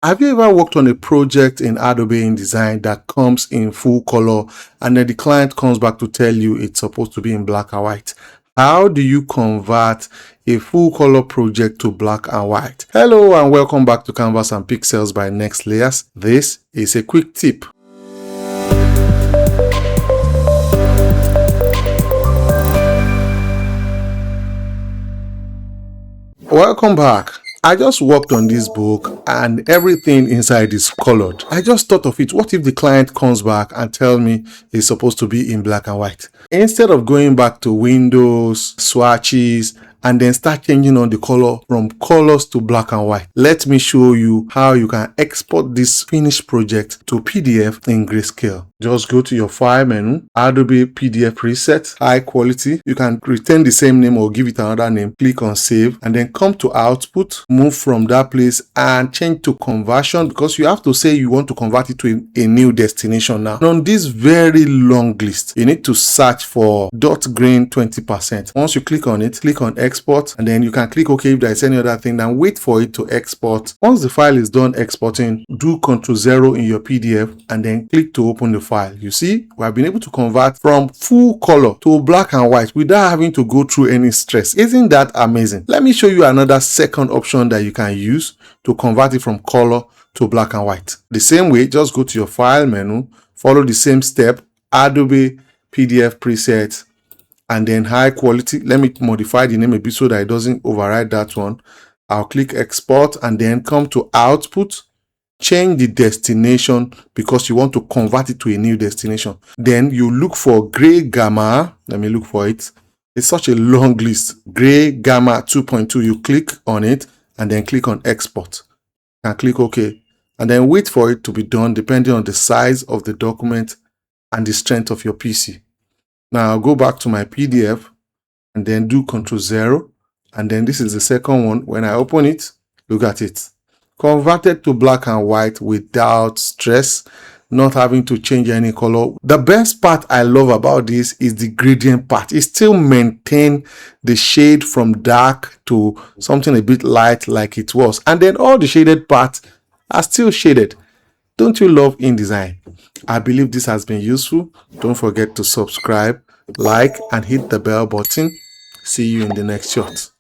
Have you ever worked on a project in Adobe InDesign that comes in full color and then the client comes back to tell you it's supposed to be in black and white? How do you convert a full color project to black and white? Hello and welcome back to Canvas and Pixels by Next Layers. This is a quick tip. Welcome back. I just worked on this book and everything inside is colored. I just thought of it. What if the client comes back and tell me it's supposed to be in black and white? Instead of going back to windows, swatches, and then start changing on the color from colors to black and white, let me show you how you can export this finished project to PDF in Grayscale. Just go to your file menu, Adobe PDF preset, high quality. You can retain the same name or give it another name. Click on save and then come to output, move from that place and change to conversion, because you have to say you want to convert it to a new destination now. On this very long list, you need to search for dot grain 20%. Once you click on it, click on export and then you can click OK if there is any other thing, then wait for it to export. Once the file is done exporting, do Ctrl 0 in your PDF and then click to open the file. You see, we have been able to convert from full color to black and white without having to go through any stress. Isn't that amazing? Let me show you another second option that you can use to convert it from color to black and white. The same way, just go to your file menu, follow the same step, Adobe PDF preset, and then high quality. Let me modify the name a bit so that it doesn't override that one. I'll click export and then come to output, change the destination because you want to convert it to a new destination. Then you look for gray gamma. Let me look for it. It's such a long list. Gray gamma 2.2. You click on it and then click on export and click OK. And then wait for it to be done depending on the size of the document and the strength of your PC. Now I'll go back to my PDF and then do Ctrl 0. And then this is the second one. When I open it, look at it. Converted to black and white without stress, not having to change any color. The best part I love about this is the gradient part. It still maintain the shade from dark to something a bit light like it was. And then all the shaded parts are still shaded. Don't you love InDesign? I believe this has been useful. Don't forget to subscribe, like, and hit the bell button. See you in the next shot.